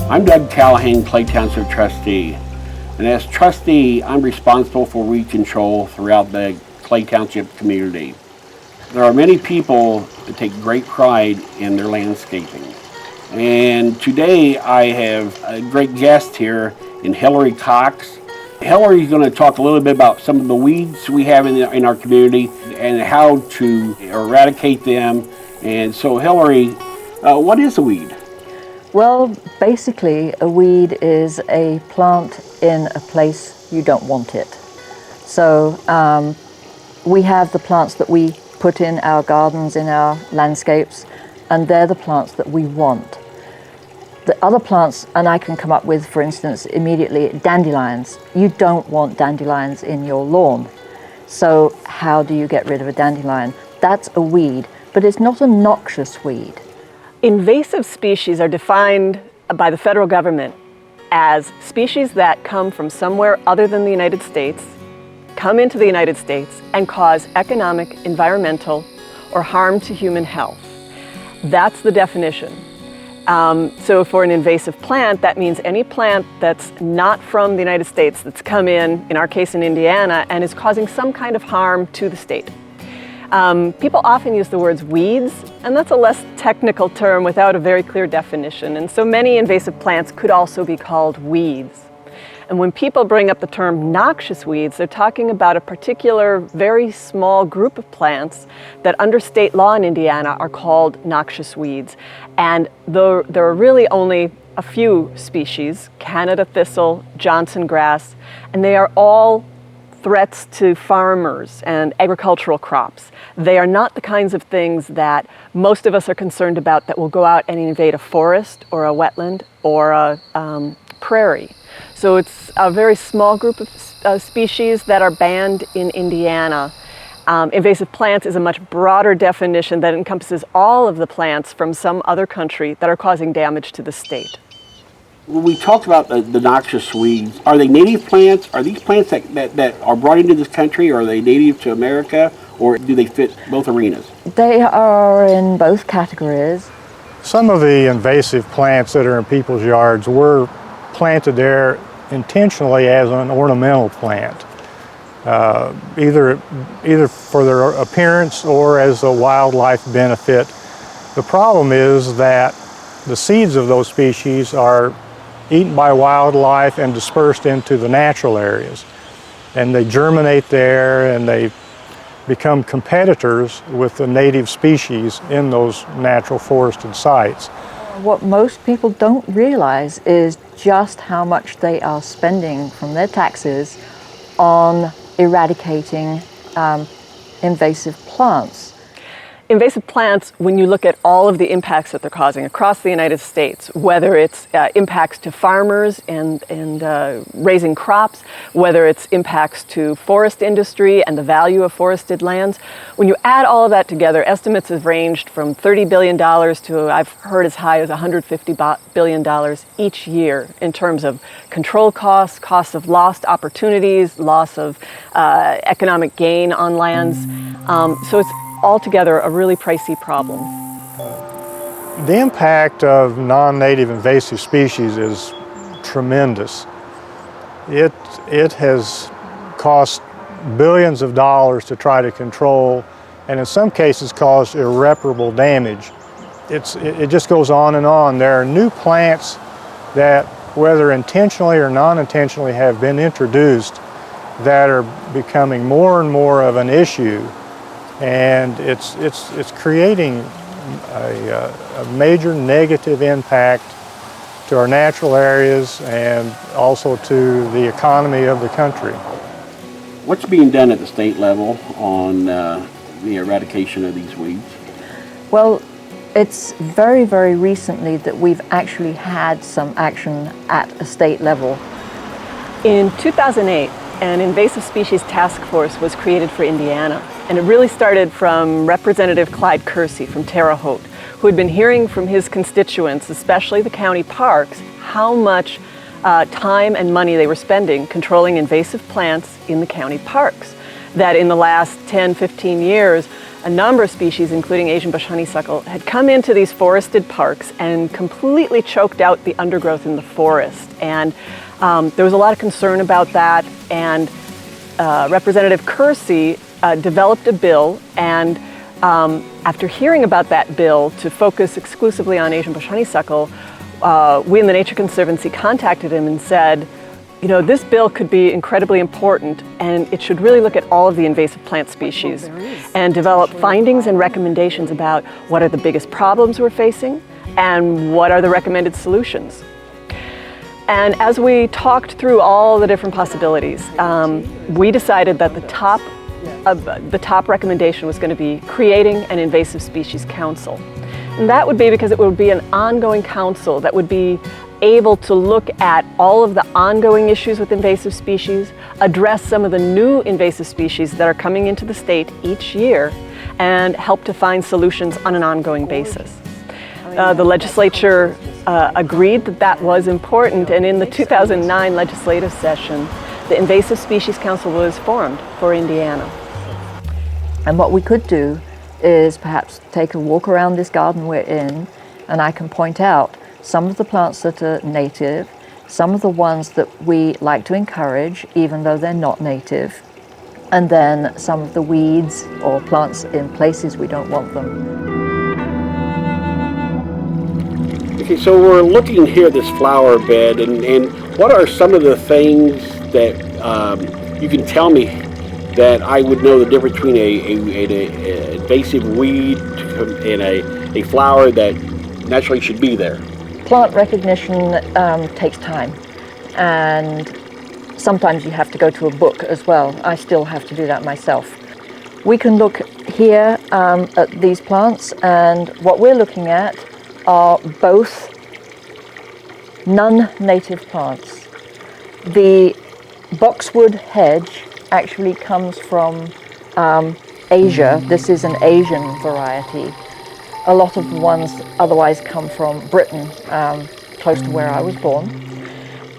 I'm Doug Callahan, Clay Township trustee. And as trustee, I'm responsible for weed control throughout the Clay Township community. There are many people that take great pride in their landscaping. And today I have a great guest here in Hillary Cox. Hillary is going to talk a little bit about some of the weeds we have in our community and how to eradicate them. And so Hillary, what is a weed? Well, basically, a weed is a plant in a place you don't want it. So we have the plants that we put in our gardens, in our landscapes, and they're the plants that we want. The other plants, and I can come up with, for instance, immediately, dandelions. You don't want dandelions in your lawn. So how do you get rid of a dandelion? That's a weed, but it's not a noxious weed. Invasive species are defined by the federal government as species that come from somewhere other than the United States, come into the United States, and cause economic, environmental, or harm to human health. That's the definition. So for an invasive plant, that means any plant that's not from the United States, that's come in our case in Indiana, and is causing some kind of harm to the state. People often use the words weeds, and that's a less technical term without a very clear definition. And so many invasive plants could also be called weeds. And when people bring up the term noxious weeds, they're talking about a particular very small group of plants that under state law in Indiana are called noxious weeds. And there are really only a few species, Canada thistle, Johnson grass, and they are all threats to farmers and agricultural crops. They are not the kinds of things that most of us are concerned about that will go out and invade a forest or a wetland or a prairie. So it's a very small group of species that are banned in Indiana. Invasive plants is a much broader definition that encompasses all of the plants from some other country that are causing damage to the state. When we talked about the noxious weeds, are they native plants? Are these plants that are brought into this country, or are they native to America, or do they fit both arenas? They are in both categories. Some of the invasive plants that are in people's yards were planted there intentionally as an ornamental plant, either for their appearance or as a wildlife benefit. The problem is that the seeds of those species are eaten by wildlife and dispersed into the natural areas. And they germinate there and they become competitors with the native species in those natural forested sites. What most people don't realize is just how much they are spending from their taxes on eradicating invasive plants. Invasive plants, when you look at all of the impacts that they're causing across the United States, whether it's impacts to farmers and raising crops, whether it's impacts to forest industry and the value of forested lands, when you add all of that together, estimates have ranged from $30 billion to, I've heard, as high as $150 billion each year in terms of control costs, costs of lost opportunities, loss of economic gain on lands. So it's altogether a really pricey problem. The impact of non-native invasive species is tremendous. It has cost billions of dollars to try to control, and in some cases caused irreparable damage. It just goes on and on. There are new plants that, whether intentionally or non-intentionally, have been introduced that are becoming more and more of an issue. And it's creating a major negative impact to our natural areas and also to the economy of the country. What's being done at the state level on the eradication of these weeds? Well, it's very, very recently that we've actually had some action at a state level. In 2008, an invasive species task force was created for Indiana. And it really started from Representative Clyde Kersey from Terre Haute, who had been hearing from his constituents, especially the county parks, how much time and money they were spending controlling invasive plants in the county parks. That in the last 10, 15 years, a number of species, including Asian bush honeysuckle, had come into these forested parks and completely choked out the undergrowth in the forest. And there was a lot of concern about that, and Representative Kersey developed a bill, and after hearing about that bill to focus exclusively on Asian bush honeysuckle, we in the Nature Conservancy contacted him and said, you know, this bill could be incredibly important, and it should really look at all of the invasive plant species and develop findings and recommendations about what are the biggest problems we're facing and what are the recommended solutions. And as we talked through all the different possibilities, we decided that the top recommendation was going to be creating an invasive species council. And that would be because it would be an ongoing council that would be able to look at all of the ongoing issues with invasive species, address some of the new invasive species that are coming into the state each year, and help to find solutions on an ongoing basis. The legislature agreed that that was important, and in the 2009 legislative session, the Invasive Species Council was formed for Indiana. And what we could do is perhaps take a walk around this garden we're in, and I can point out some of the plants that are native, some of the ones that we like to encourage even though they're not native, and then some of the weeds or plants in places we don't want them. Okay, so we're looking here at this flower bed, and what are some of the things that you can tell me that I would know the difference between an invasive weed and a flower that naturally should be there? Plant recognition takes time, and sometimes you have to go to a book as well. I still have to do that myself. We can look here at these plants, and what we're looking at are both non-native plants. The boxwood hedge actually comes from Asia. This is an Asian variety. A lot of the ones otherwise come from Britain, close to where I was born.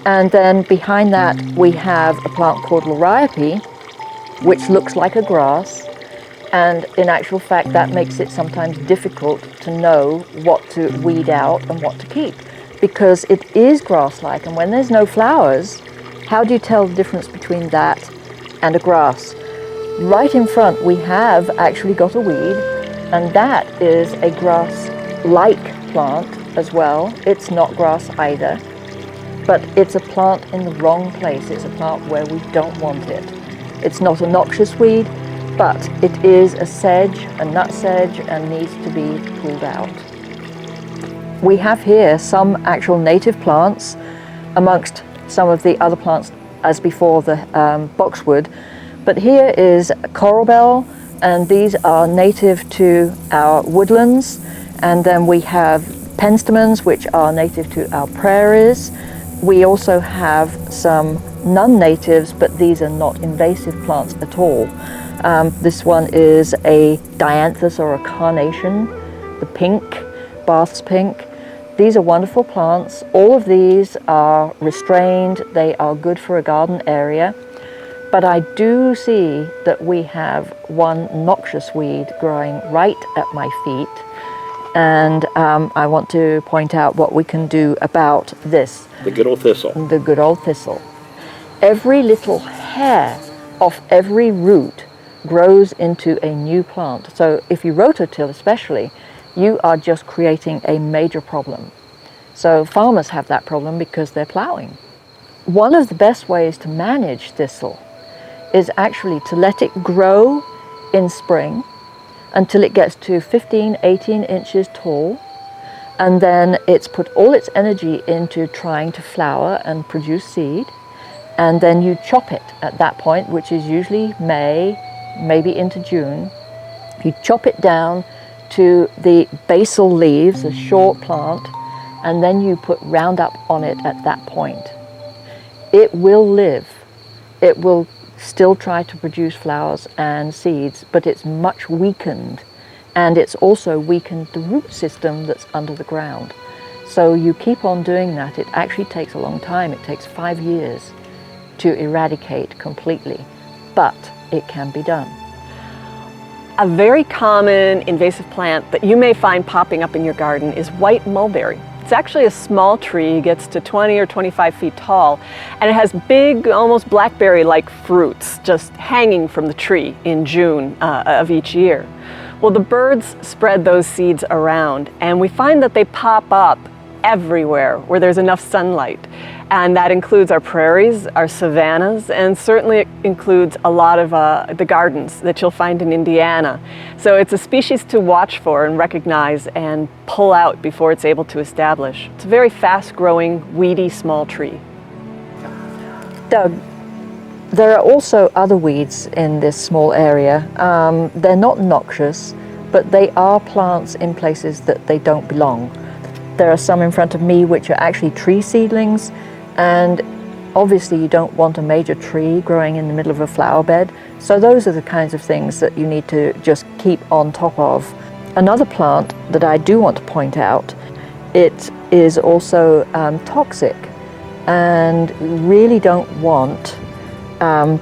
And then behind that we have a plant called liriope, which looks like a grass, and in actual fact that makes it sometimes difficult to know what to weed out and what to keep, because it is grass-like, and when there's no flowers, how do you tell the difference between that and a grass? Right in front we have actually got a weed, and that is a grass-like plant as well. It's not grass either, but it's a plant in the wrong place. It's a plant where we don't want it. It's not a noxious weed, but it is a sedge, a nut sedge, and needs to be pulled out. We have here some actual native plants amongst some of the other plants as before the boxwood, but here is coral bell, and these are native to our woodlands. And then we have penstemons, which are native to our prairies. We also have some non-natives, but these are not invasive plants at all. This one is a dianthus or a carnation, the pink, Bath's pink. These are wonderful plants. All of these are restrained. They are good for a garden area. But I do see that we have one noxious weed growing right at my feet, and I want to point out what we can do about this. The good old thistle. The good old thistle. Every little hair off every root grows into a new plant. So if you rototill especially, you are just creating a major problem. So farmers have that problem because they're plowing. One of the best ways to manage thistle is actually to let it grow in spring until it gets to 15, 18 inches tall, and then it's put all its energy into trying to flower and produce seed, and then you chop it at that point, which is usually May, maybe into June. You chop it down to the basal leaves, a short plant, and then you put Roundup on it at that point. It will live. It will still try to produce flowers and seeds, but it's much weakened, and it's also weakened the root system that's under the ground. So you keep on doing that. It actually takes a long time. It takes 5 years to eradicate completely, but it can be done. A very common invasive plant that you may find popping up in your garden is white mulberry. It's actually a small tree, gets to 20 or 25 feet tall, and it has big, almost blackberry-like fruits just hanging from the tree in June of each year. Well, the birds spread those seeds around, and we find that they pop up everywhere where there's enough sunlight. And that includes our prairies, our savannas, and certainly it includes a lot of the gardens that you'll find in Indiana. So it's a species to watch for and recognize and pull out before it's able to establish. It's a very fast-growing, weedy, small tree. Doug, there are also other weeds in this small area. They're not noxious, but they are plants in places that they don't belong. There are some in front of me which are actually tree seedlings, and obviously you don't want a major tree growing in the middle of a flower bed. So those are the kinds of things that you need to just keep on top of. Another plant that I do want to point out, it is also toxic, and really don't want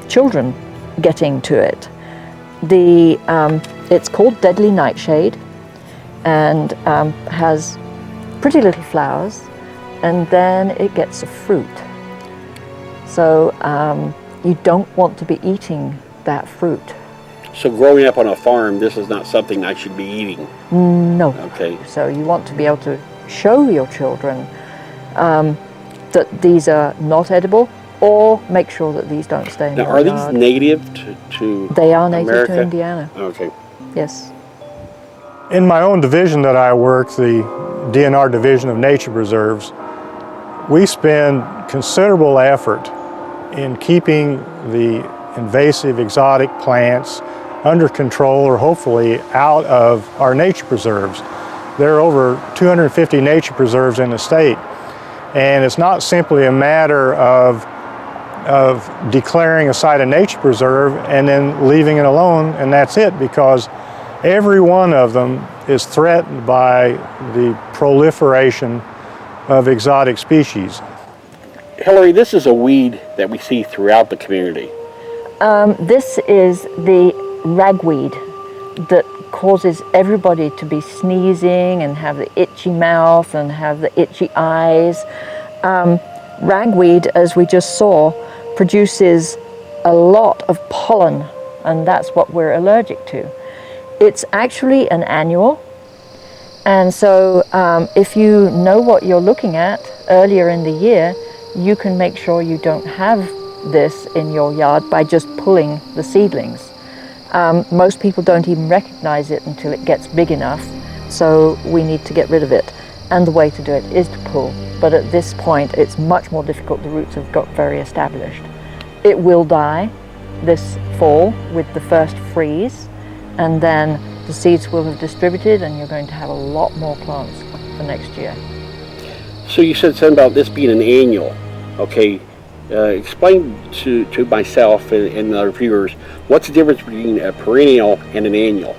children getting to it. It's called deadly nightshade, and has pretty little flowers, and then it gets a fruit. So you don't want to be eating that fruit. So growing up on a farm, this is not something I should be eating? No. Okay. So you want to be able to show your children that these are not edible, or make sure that these don't stay in Now, your are yard. these native to They are native America? to Indiana. Okay. Yes. In my own division that I work, the DNR Division of Nature Preserves, we spend considerable effort in keeping the invasive exotic plants under control, or hopefully out of our nature preserves. There are over 250 nature preserves in the state, and it's not simply a matter of declaring a site a nature preserve and then leaving it alone and that's it, because every one of them is threatened by the proliferation of exotic species. Hillary, this is a weed that we see throughout the community. This is the ragweed that causes everybody to be sneezing and have the itchy mouth and have the itchy eyes. Ragweed, as we just saw, produces a lot of pollen, and that's what we're allergic to. It's actually an annual, and so if you know what you're looking at earlier in the year, you can make sure you don't have this in your yard by just pulling the seedlings. Most people don't even recognize it until it gets big enough, so we need to get rid of it. And the way to do it is to pull, but at this point it's much more difficult. The roots have got very established. It will die this fall with the first freeze, and then the seeds will have distributed and you're going to have a lot more plants for next year. So you said something about this being an annual. Okay, explain to myself and our viewers, what's the difference between a perennial and an annual?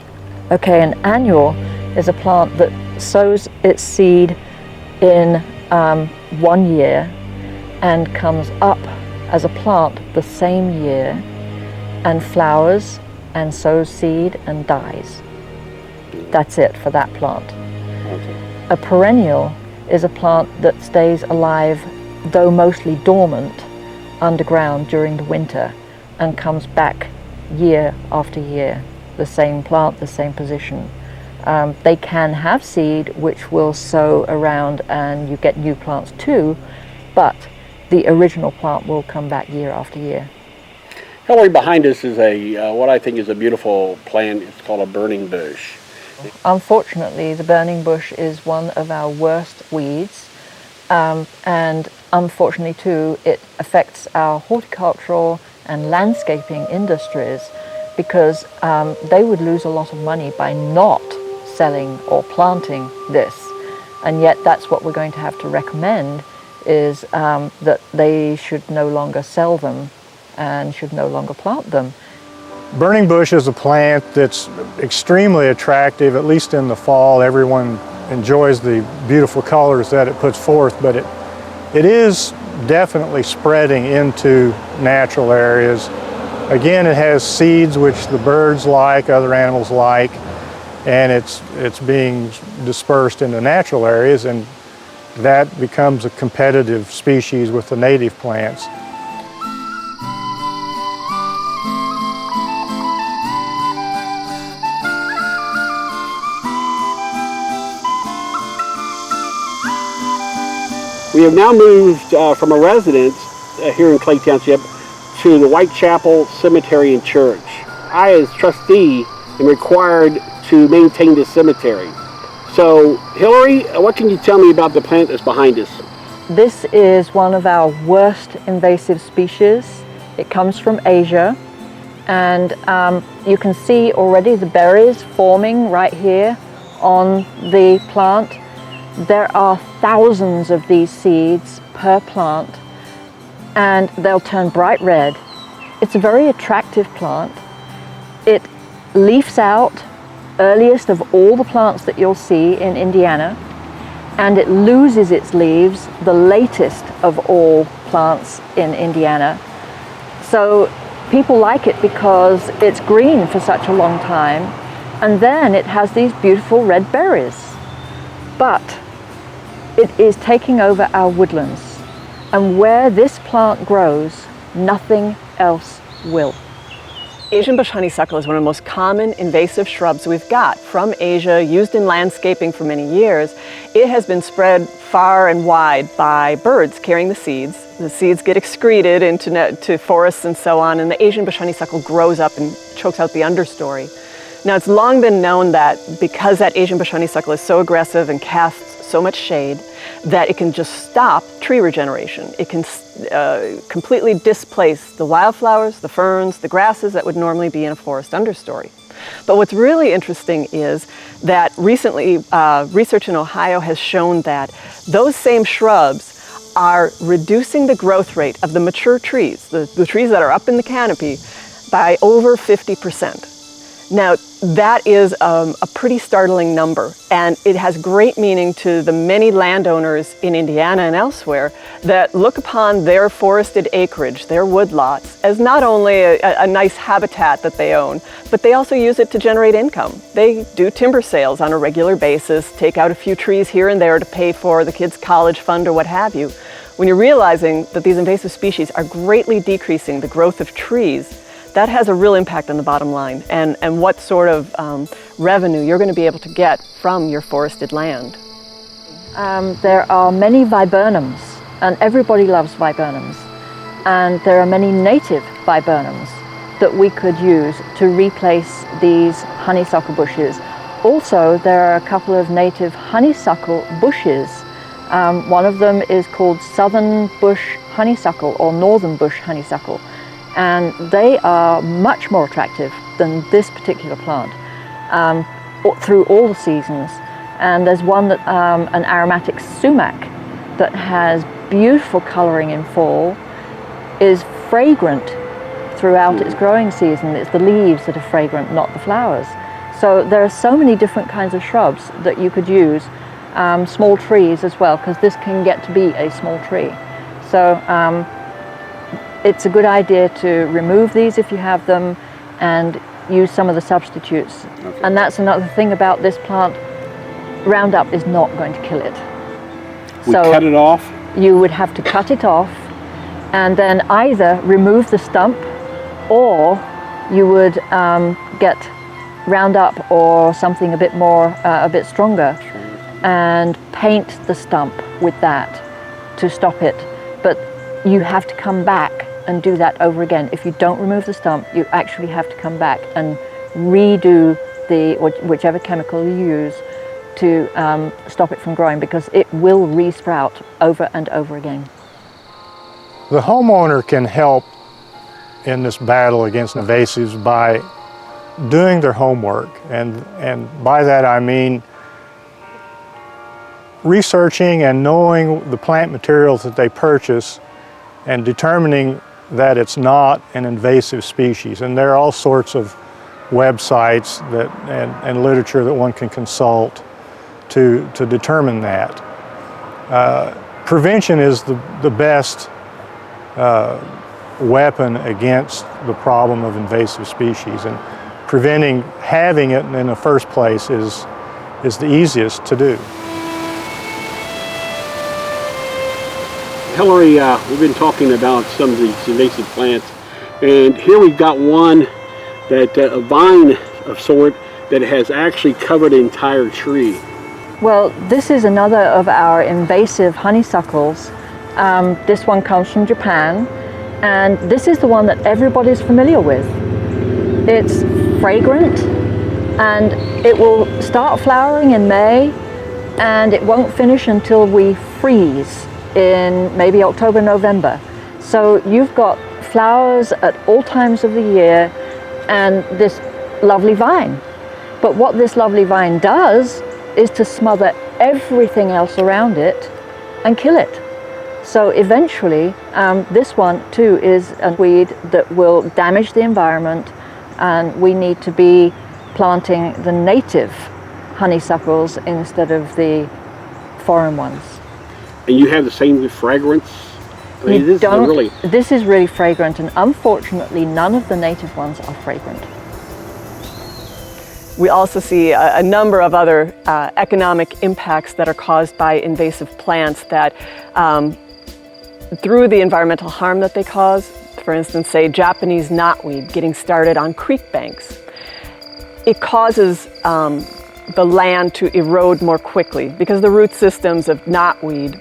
Okay, an annual is a plant that sows its seed in 1 year and comes up as a plant the same year and flowers and sows seed and dies. That's it for that plant. Okay. A perennial is a plant that stays alive, though mostly dormant, underground during the winter and comes back year after year. The same plant, the same position. They can have seed which will sow around and you get new plants too, but the original plant will come back year after year. Hillary, behind us is a what I think is a beautiful plant. It's called a burning bush. Unfortunately, the burning bush is one of our worst weeds, and unfortunately too, it affects our horticultural and landscaping industries, because they would lose a lot of money by not selling or planting this, and yet that's what we're going to have to recommend, is that they should no longer sell them and should no longer plant them. Burning bush is a plant that's extremely attractive, at least in the fall. Everyone enjoys the beautiful colors that it puts forth, but it is definitely spreading into natural areas. Again, it has seeds which the birds like, other animals like, and it's being dispersed into natural areas, and that becomes a competitive species with the native plants. We have now moved from a residence here in Clay Township to the Whitechapel Cemetery and Church. I, as trustee, am required to maintain this cemetery. So, Hillary, what can you tell me about the plant that's behind us? This is one of our worst invasive species. It comes from Asia, and you can see already the berries forming right here on the plant. There are thousands of these seeds per plant, and they'll turn bright red. It's a very attractive plant. It leaves out earliest of all the plants that you'll see in Indiana, and it loses its leaves the latest of all plants in Indiana. So people like it because it's green for such a long time, and then it has these beautiful red berries. But it is taking over our woodlands, and where this plant grows, nothing else will. Asian bush honeysuckle is one of the most common invasive shrubs we've got from Asia, used in landscaping for many years. It has been spread far and wide by birds carrying the seeds. The seeds get excreted into forests and so on, and the Asian bush honeysuckle grows up and chokes out the understory. Now, it's long been known that because that Asian bush honeysuckle is so aggressive and casts so much shade, that it can just stop tree regeneration. It can completely displace the wildflowers, the ferns, the grasses that would normally be in a forest understory. But what's really interesting is that recently research in Ohio has shown that those same shrubs are reducing the growth rate of the mature trees, the trees that are up in the canopy, by over 50%. Now, that is a pretty startling number, and it has great meaning to the many landowners in Indiana and elsewhere that look upon their forested acreage, their woodlots, as not only a nice habitat that they own, but they also use it to generate income. They do timber sales on a regular basis, take out a few trees here and there to pay for the kids' college fund or what have you. When you're realizing that these invasive species are greatly decreasing the growth of trees, that has a real impact on the bottom line and what sort of revenue you're going to be able to get from your forested land. There are many viburnums, and everybody loves viburnums. And there are many native viburnums that we could use to replace these honeysuckle bushes. Also, there are a couple of native honeysuckle bushes. One of them is called southern bush honeysuckle or northern bush honeysuckle. And they are much more attractive than this particular plant through all the seasons. And there's one that, an aromatic sumac that has beautiful coloring in fall, is fragrant throughout its growing season. It's the leaves that are fragrant, not the flowers. So there are so many different kinds of shrubs that you could use, small trees as well, because this can get to be a small tree. So it's a good idea to remove these if you have them and use some of the substitutes. Okay. And that's another thing about this plant. Roundup is not going to kill it. We cut it off? You would have to cut it off and then either remove the stump, or you would get Roundup or something a bit more, a bit stronger, and paint the stump with that to stop it. But you have to come back and do that over again. If you don't remove the stump, you actually have to come back and redo whichever chemical you use to stop it from growing, because it will re-sprout over and over again. The homeowner can help in this battle against invasives by doing their homework, and by that I mean researching and knowing the plant materials that they purchase and determining that it's not an invasive species. And there are all sorts of websites and literature that one can consult to determine that. Prevention is the best weapon against the problem of invasive species, and preventing having it in the first place is the easiest to do. Hillary, we've been talking about some of these invasive plants, and here we've got one that a vine of sort that has actually covered an entire tree. Well, this is another of our invasive honeysuckles. This one comes from Japan, and this is the one that everybody's familiar with. It's fragrant, and it will start flowering in May, and it won't finish until we freeze in maybe October, November. So you've got flowers at all times of the year and this lovely vine. But what this lovely vine does is to smother everything else around it and kill it. So eventually, this one too is a weed that will damage the environment, and we need to be planting the native honeysuckles instead of the foreign ones. And you have the same fragrance? I mean, This is really fragrant, and unfortunately none of the native ones are fragrant. We also see a number of other economic impacts that are caused by invasive plants that, through the environmental harm that they cause, for instance, say Japanese knotweed getting started on creek banks, it causes the land to erode more quickly because the root systems of knotweed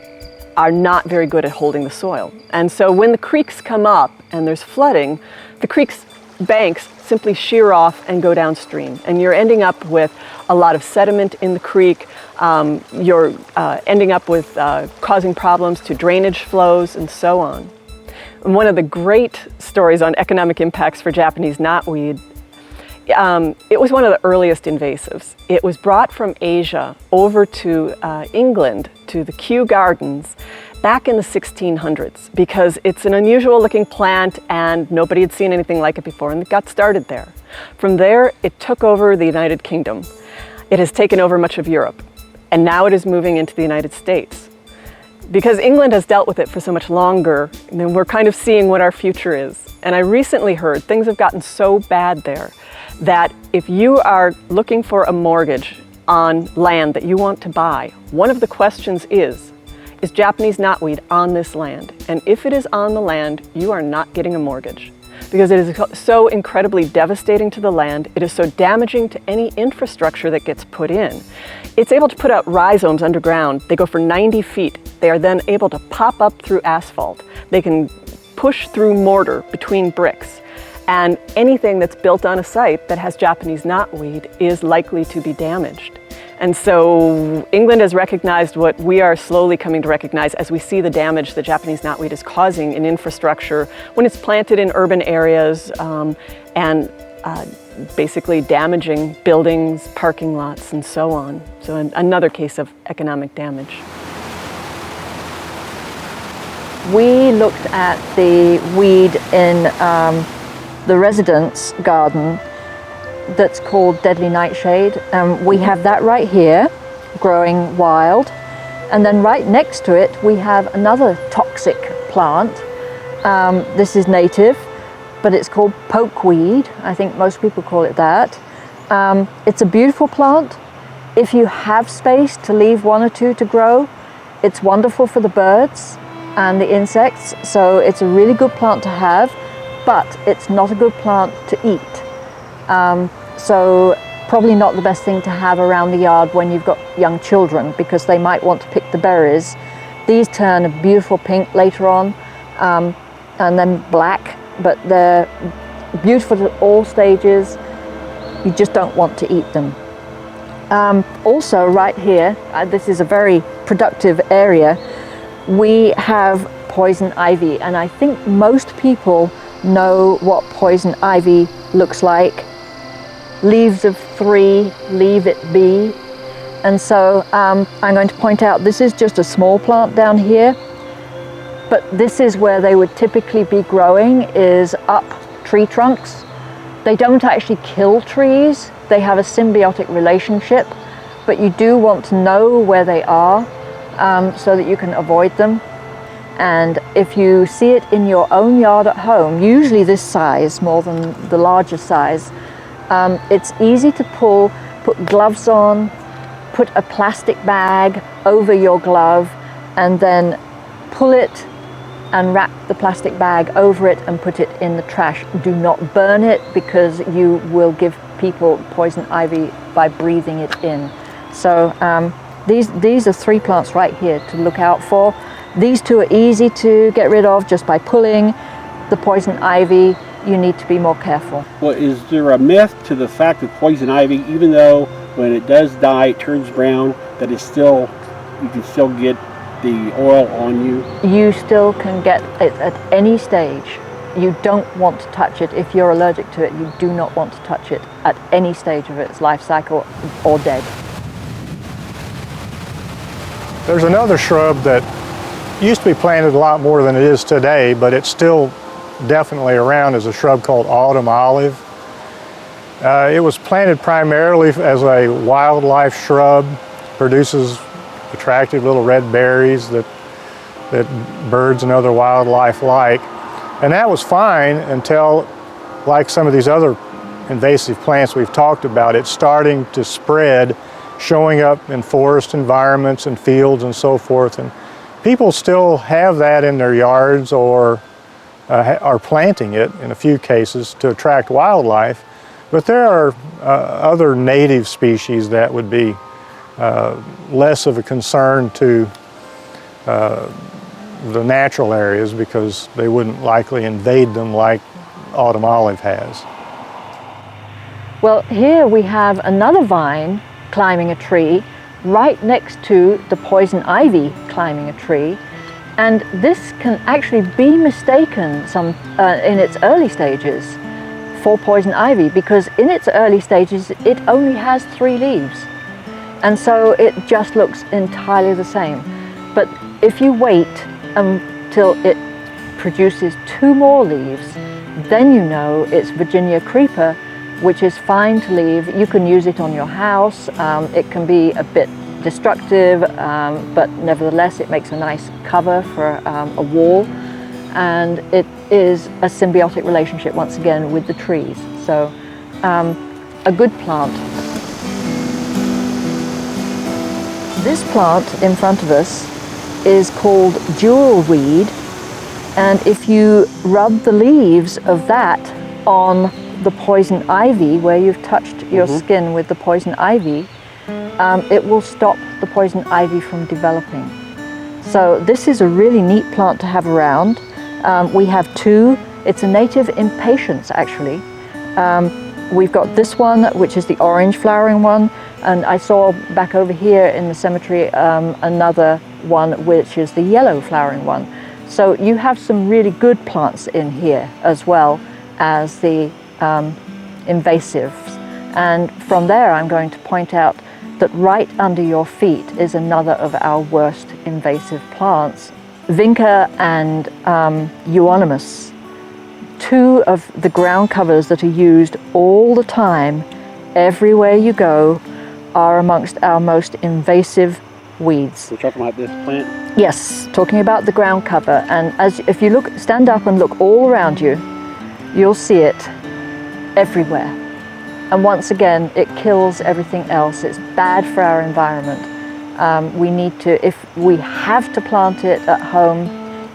are not very good at holding the soil. And so when the creeks come up and there's flooding, the creek's banks simply shear off and go downstream. And you're ending up with a lot of sediment in the creek. You're ending up with causing problems to drainage flows and so on. And one of the great stories on economic impacts for Japanese knotweed, it was one of the earliest invasives. It was brought from Asia over to England, to the Kew Gardens, back in the 1600s, because it's an unusual looking plant and nobody had seen anything like it before, and it got started there. From there, it took over the United Kingdom. It has taken over much of Europe, and now it is moving into the United States. Because England has dealt with it for so much longer, then we're kind of seeing what our future is. And I recently heard things have gotten so bad there that if you are looking for a mortgage on land that you want to buy, one of the questions is Japanese knotweed on this land? And if it is on the land, you are not getting a mortgage, because it is so incredibly devastating to the land. It is so damaging to any infrastructure that gets put in. It's able to put out rhizomes underground. They go for 90 feet. They are then able to pop up through asphalt. They can push through mortar between bricks. And anything that's built on a site that has Japanese knotweed is likely to be damaged. And so England has recognized what we are slowly coming to recognize as we see the damage that Japanese knotweed is causing in infrastructure when it's planted in urban areas and basically damaging buildings, parking lots, and so on. So another case of economic damage. We looked at the weed in the residence garden that's called deadly nightshade. We have that right here, growing wild. And then right next to it, we have another toxic plant. This is native, but it's called pokeweed. I think most people call it that. It's a beautiful plant. If you have space to leave one or two to grow, it's wonderful for the birds and the insects. So it's a really good plant to have, but it's not a good plant to eat. So probably not the best thing to have around the yard when you've got young children, because they might want to pick the berries. These turn a beautiful pink later on, and then black, but they're beautiful at all stages. You just don't want to eat them. Also right here, this is a very productive area, we have poison ivy, and I think most people know what poison ivy looks like. Leaves of 3, leave it be. And so I'm going to point out this is just a small plant down here, but this is where they would typically be growing, is up tree trunks. They don't actually kill trees, they have a symbiotic relationship, but you do want to know where they are so that you can avoid them. And if you see it in your own yard at home, usually this size, more than the larger size, it's easy to pull, put gloves on, put a plastic bag over your glove, and then pull it and wrap the plastic bag over it and put it in the trash. Do not burn it, because you will give people poison ivy by breathing it in. So these are 3 plants right here to look out for. These 2 are easy to get rid of just by pulling. The poison ivy, you need to be more careful. Well, is there a myth to the fact that poison ivy, even though when it does die, it turns brown, that it's still, you can still get the oil on you? You still can get it at any stage. You don't want to touch it. If you're allergic to it, you do not want to touch it at any stage of its life cycle or dead. There's another shrub that used to be planted a lot more than it is today, but it's still definitely around, as a shrub called autumn olive. It was planted primarily as a wildlife shrub, produces attractive little red berries that birds and other wildlife like. And that was fine until, like some of these other invasive plants we've talked about, it's starting to spread, showing up in forest environments and fields and so forth. And people still have that in their yards, or are planting it in a few cases to attract wildlife. But there are other native species that would be less of a concern to the natural areas, because they wouldn't likely invade them like autumn olive has. Well, here we have another vine climbing a tree right next to the poison ivy climbing a tree. And this can actually be mistaken in its early stages for poison ivy, because in its early stages it only has 3 leaves. And so it just looks entirely the same. But if you wait until it produces 2 more leaves, then you know it's Virginia creeper, which is fine to leave. You can use it on your house. It can be a bit destructive, but nevertheless it makes a nice cover for a wall. And it is a symbiotic relationship, once again, with the trees. So a good plant. This plant in front of us is called jewelweed, and if you rub the leaves of that on the poison ivy, where you've touched your skin with the poison ivy, it will stop the poison ivy from developing. So this is a really neat plant to have around. We have 2. It's a native impatiens, actually. We've got this one, which is the orange flowering one, and I saw back over here in the cemetery another one, which is the yellow flowering one. So you have some really good plants in here, as well as the invasives. And from there I'm going to point out that right under your feet is another of our worst invasive plants, Vinca and Euonymus. 2 of the ground covers that are used all the time, everywhere you go, are amongst our most invasive weeds. We're talking about this plant? Yes, talking about the ground cover. And if you stand up and look all around you, you'll see it everywhere. And once again, it kills everything else. It's bad for our environment. We need to, if we have to plant it at home,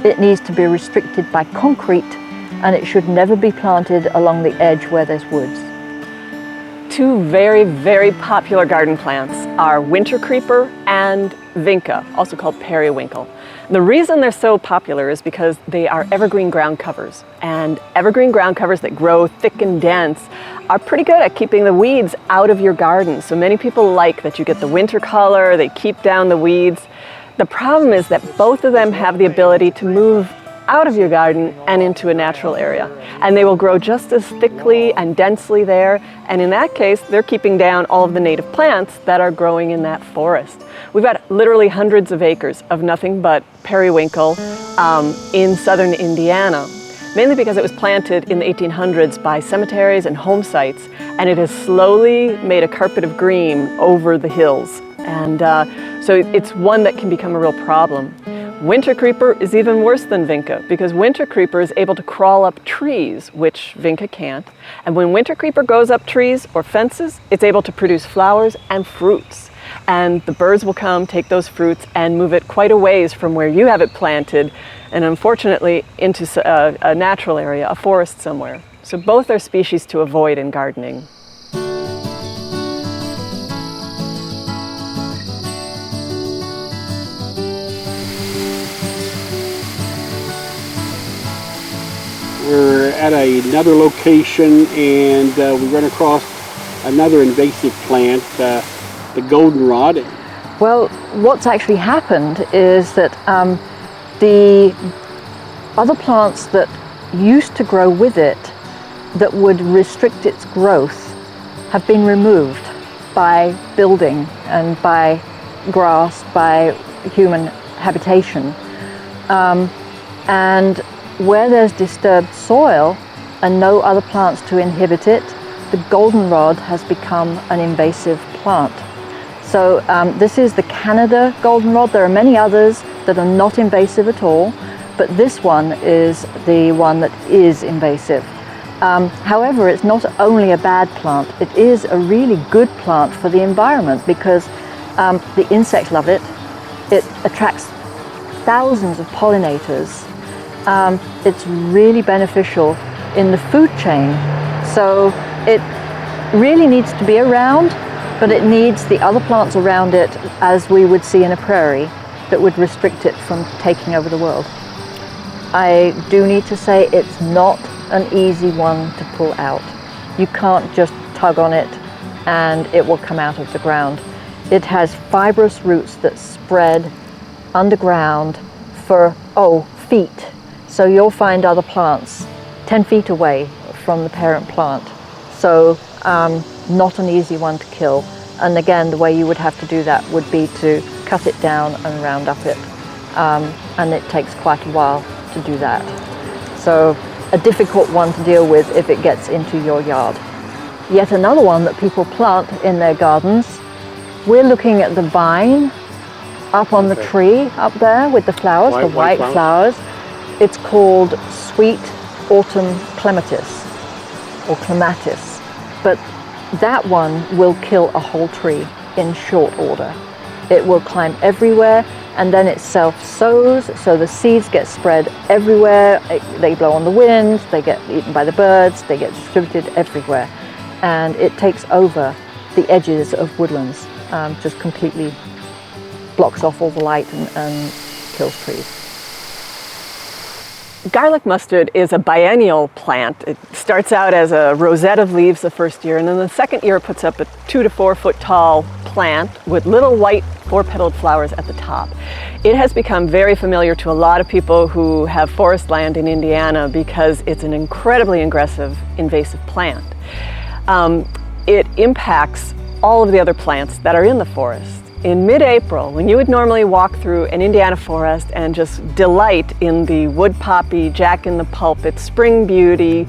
it needs to be restricted by concrete, and it should never be planted along the edge where there's woods. 2 very, very popular garden plants are winter creeper and vinca, also called periwinkle. The reason they're so popular is because they are evergreen ground covers, and evergreen ground covers that grow thick and dense are pretty good at keeping the weeds out of your garden. So many people like that you get the winter color, they keep down the weeds. The problem is that both of them have the ability to move out of your garden and into a natural area. And they will grow just as thickly and densely there. And in that case, they're keeping down all of the native plants that are growing in that forest. We've got literally hundreds of acres of nothing but periwinkle in southern Indiana, mainly because it was planted in the 1800s by cemeteries and home sites, and it has slowly made a carpet of green over the hills. And so it's one that can become a real problem. Winter creeper is even worse than vinca because winter creeper is able to crawl up trees, which vinca can't. And when winter creeper goes up trees or fences, it's able to produce flowers and fruits. And the birds will come, take those fruits, and move it quite a ways from where you have it planted, and unfortunately into a natural area, a forest somewhere. So both are species to avoid in gardening. We're at another location and we run across another invasive plant, the goldenrod. Well, what's actually happened is that the other plants that used to grow with it that would restrict its growth have been removed by building and by grass, by human habitation. And where there's disturbed soil and no other plants to inhibit it, the goldenrod has become an invasive plant. So this is the Canada goldenrod. There are many others that are not invasive at all, but this one is the one that is invasive. However, it's not only a bad plant, it is a really good plant for the environment because the insects love it. It attracts thousands of pollinators. It's really beneficial in the food chain. So it really needs to be around, but it needs the other plants around it as we would see in a prairie that would restrict it from taking over the world. I do need to say it's not an easy one to pull out. You can't just tug on it and it will come out of the ground. It has fibrous roots that spread underground for, feet. So you'll find other plants 10 feet away from the parent plant. So not an easy one to kill. And again, the way you would have to do that would be to cut it down and round up it. And it takes quite a while to do that. So a difficult one to deal with if it gets into your yard. Yet another one that people plant in their gardens, we're looking at the vine up on the tree up there with the flowers, the white flowers. It's called sweet autumn clematis or clematis, but that one will kill a whole tree in short order. It will climb everywhere and then it self-sows, so the seeds get spread everywhere. They blow on the wind, they get eaten by the birds, they get distributed everywhere. And it takes over the edges of woodlands, just completely blocks off all the light and kills trees. Garlic mustard is a biennial plant. It starts out as a rosette of leaves the first year, and then the second year it puts up a 2 to 4 foot tall plant with little white 4-petaled flowers at the top. It has become very familiar to a lot of people who have forest land in Indiana because it's an incredibly aggressive invasive plant. It impacts all of the other plants that are in the forest. In mid-April, when you would normally walk through an Indiana forest and just delight in the wood poppy, jack-in-the-pulpit, spring beauty,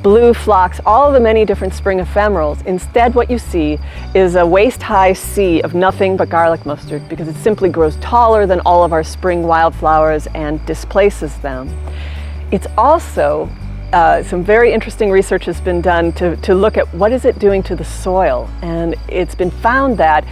blue phlox, all of the many different spring ephemerals, instead what you see is a waist-high sea of nothing but garlic mustard because it simply grows taller than all of our spring wildflowers and displaces them. It's also some very interesting research has been done to look at what is it doing to the soil, and it's been found that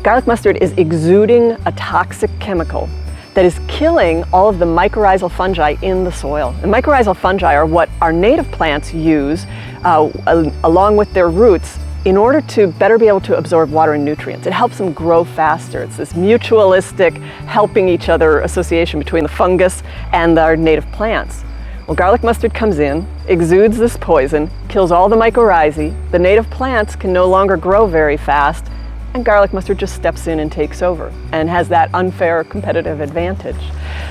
garlic mustard is exuding a toxic chemical that is killing all of the mycorrhizal fungi in the soil. And mycorrhizal fungi are what our native plants use along with their roots in order to better be able to absorb water and nutrients. It helps them grow faster. It's this mutualistic helping each other association between the fungus and our native plants. Well, garlic mustard comes in, exudes this poison, kills all the mycorrhizae, the native plants can no longer grow very fast, and garlic mustard just steps in and takes over and has that unfair competitive advantage.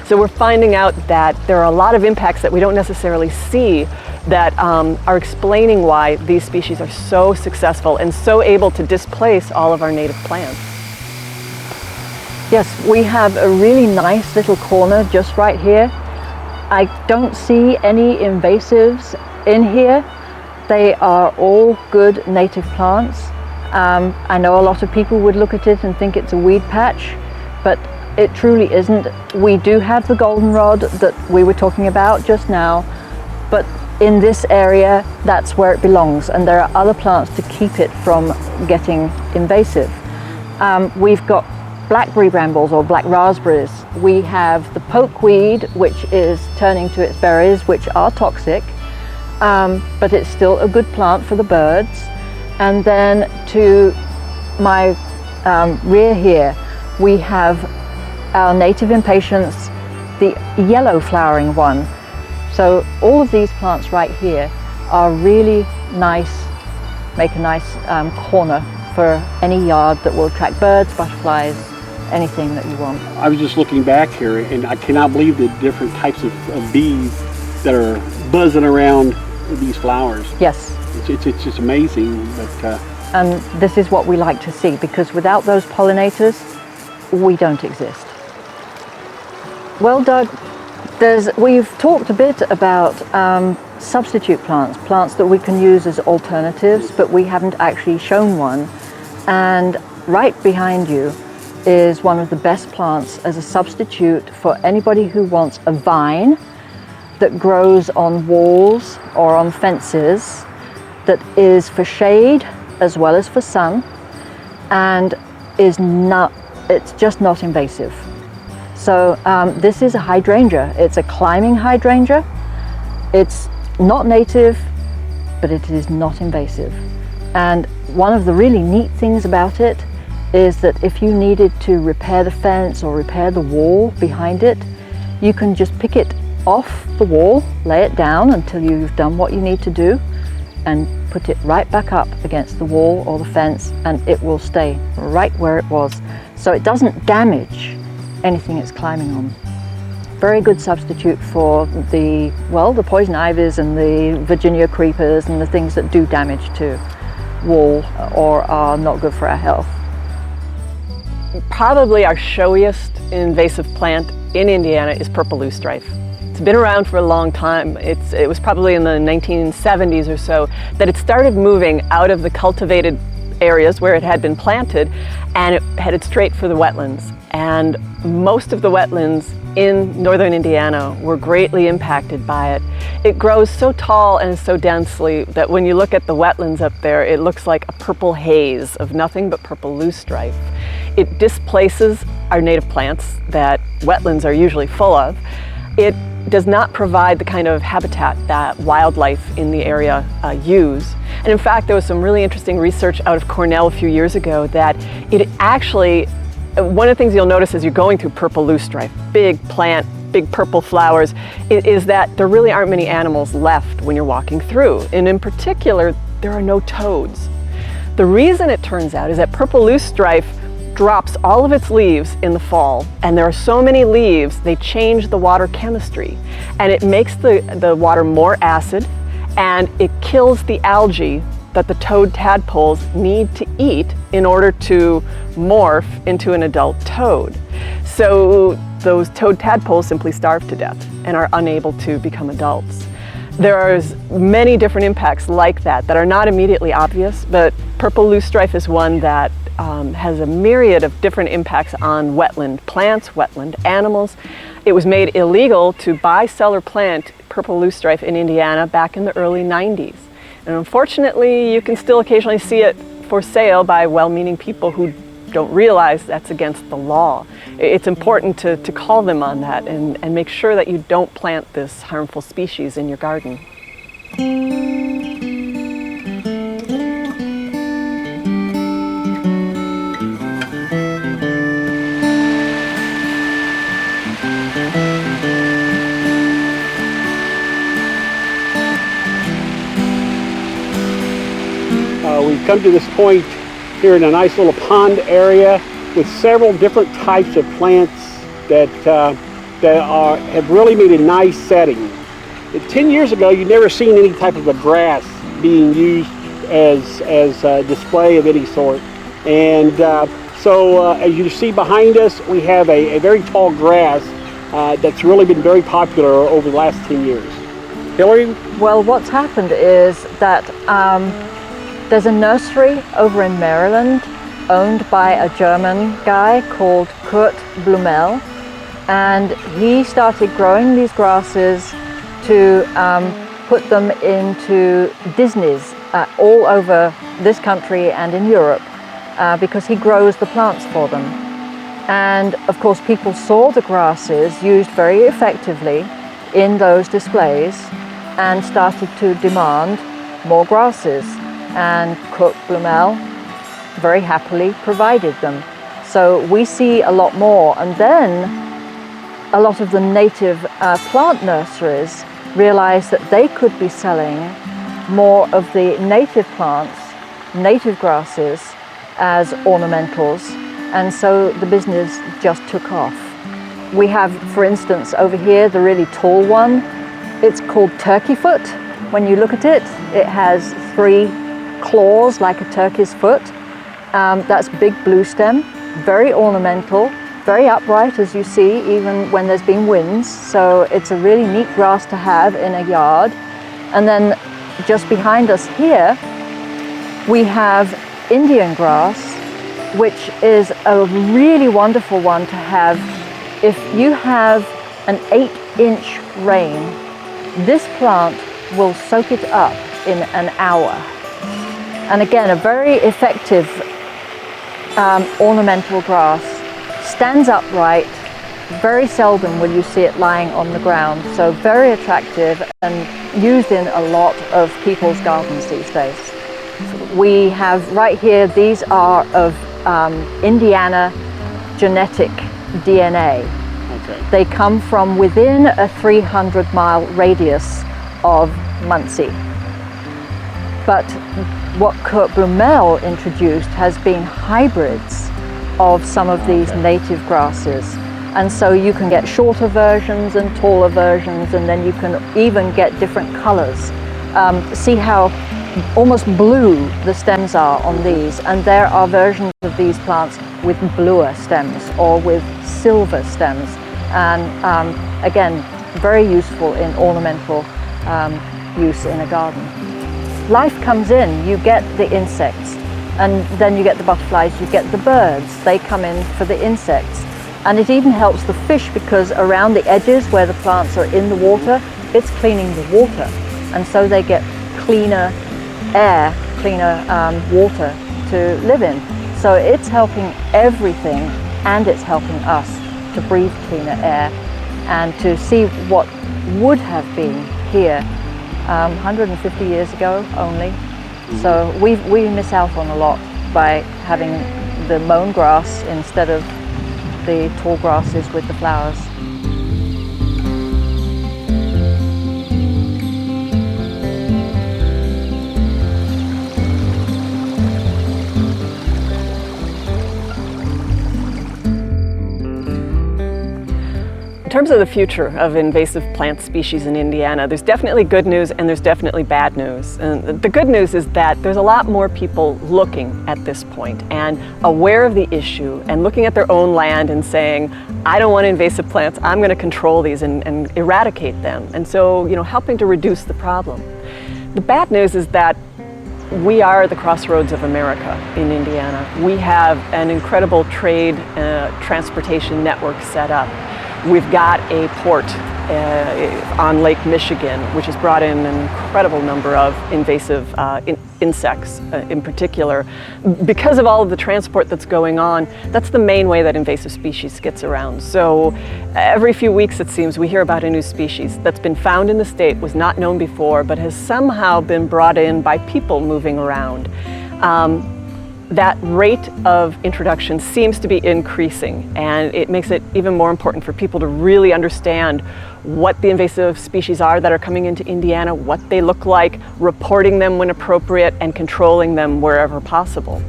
So we're finding out that there are a lot of impacts that we don't necessarily see that are explaining why these species are so successful and so able to displace all of our native plants. Yes, we have a really nice little corner just right here. I don't see any invasives in here. They are all good native plants. I know a lot of people would look at it and think it's a weed patch, but it truly isn't. We do have the goldenrod that we were talking about just now, but in this area, that's where it belongs, and there are other plants to keep it from getting invasive. We've got blackberry brambles or black raspberries. We have the pokeweed, which is turning to its berries, which are toxic, but it's still a good plant for the birds. And then to my rear here, we have our native impatiens, the yellow flowering one. So all of these plants right here are really nice, make a nice corner for any yard that will attract birds, butterflies, anything that you want. I was just looking back here, and I cannot believe the different types of bees that are buzzing around these flowers. Yes. It's just amazing. But, and this is what we like to see, because without those pollinators, we don't exist. Well, Doug, we've talked a bit about substitute plants that we can use as alternatives, but we haven't actually shown one. And right behind you is one of the best plants as a substitute for anybody who wants a vine that grows on walls or on fences, that is for shade as well as for sun, and it's just not invasive. So this is a hydrangea. It's a climbing hydrangea. It's not native, but it is not invasive. And one of the really neat things about it is that if you needed to repair the fence or repair the wall behind it, you can just pick it off the wall, lay it down until you've done what you need to do, and put it right back up against the wall or the fence, and it will stay right where it was. So it doesn't damage anything it's climbing on. Very good substitute for the poison ivies and the Virginia creepers and the things that do damage to wall or are not good for our health. Probably our showiest invasive plant in Indiana is purple loosestrife. It's been around for a long time. It was probably in the 1970s or so that it started moving out of the cultivated areas where it had been planted, and it headed straight for the wetlands. And most of the wetlands in northern Indiana were greatly impacted by it. It grows so tall and so densely that when you look at the wetlands up there, it looks like a purple haze of nothing but purple loosestrife. It displaces our native plants that wetlands are usually full of. It does not provide the kind of habitat that wildlife in the area use. And in fact, there was some really interesting research out of Cornell a few years ago that it actually, one of the things you'll notice as you're going through purple loosestrife, big plant, big purple flowers, is that there really aren't many animals left when you're walking through. And in particular, there are no toads. The reason it turns out is that purple loosestrife drops all of its leaves in the fall, and there are so many leaves, they change the water chemistry, and it makes the water more acid, and it kills the algae that the toad tadpoles need to eat in order to morph into an adult toad. So those toad tadpoles simply starve to death and are unable to become adults. There are many different impacts like that are not immediately obvious, but purple loosestrife is one that has a myriad of different impacts on wetland plants, wetland animals. It was made illegal to buy, sell, or plant purple loosestrife in Indiana back in the early 90s. And unfortunately, you can still occasionally see it for sale by well-meaning people who don't realize that's against the law. It's important to call them on that and make sure that you don't plant this harmful species in your garden. We've come to this point here in a nice little pond area with several different types of plants that have really made a nice setting. 10 years ago, you'd never seen any type of a grass being used as a display of any sort. And so as you see behind us, we have a very tall grass that's really been very popular over the last 10 years. Hillary? Well, what's happened is that there's a nursery over in Maryland owned by a German guy called Kurt Blumel, and he started growing these grasses to put them into Disneys all over this country and in Europe because he grows the plants for them. And of course people saw the grasses used very effectively in those displays and started to demand more grasses, and Kurt Blumel very happily provided them. So we see a lot more, and then a lot of the native plant nurseries realized that they could be selling more of the native plants, native grasses, as ornamentals, and so the business just took off. We have, for instance, over here, the really tall one. It's called turkey foot. When you look at it, it has 3 claws like a turkey's foot. That's big blue stem, very ornamental, very upright, as you see, even when there's been winds. So it's a really neat grass to have in a yard. And then just behind us here, we have Indian grass, which is a really wonderful one to have. If you have an 8-inch rain, this plant will soak it up in an hour. And again, a very effective ornamental grass. Stands upright. Very seldom will you see it lying on the ground. So very attractive and used in a lot of people's gardens these days. We have right here, these are of Indiana genetic DNA. Okay. They come from within a 300-mile radius of Muncie. But what Kurt Blumel introduced has been hybrids of some of these native grasses. And so you can get shorter versions and taller versions, and then you can even get different colors. See how almost blue the stems are on these, and there are versions of these plants with bluer stems or with silver stems. And again, very useful in ornamental use in a garden. Life comes in, you get the insects, and then you get the butterflies, you get the birds. They come in for the insects. And it even helps the fish, because around the edges where the plants are in the water, it's cleaning the water. And so they get cleaner air, cleaner water to live in. So it's helping everything, and it's helping us to breathe cleaner air and to see what would have been here 150 years ago only. So we miss out on a lot by having the mown grass instead of the tall grasses with the flowers. In terms of the future of invasive plant species in Indiana, there's definitely good news and there's definitely bad news. And the good news is that there's a lot more people looking at this point and aware of the issue and looking at their own land and saying, I don't want invasive plants, I'm going to control these and eradicate them. And so, helping to reduce the problem. The bad news is that we are the crossroads of America in Indiana. We have an incredible trade transportation network set up. We've got a port on Lake Michigan, which has brought in an incredible number of invasive insects in particular. Because of all of the transport that's going on, that's the main way that invasive species gets around. So every few weeks, it seems, we hear about a new species that's been found in the state, was not known before, but has somehow been brought in by people moving around. That rate of introduction seems to be increasing, and it makes it even more important for people to really understand what the invasive species are that are coming into Indiana, what they look like, reporting them when appropriate, and controlling them wherever possible.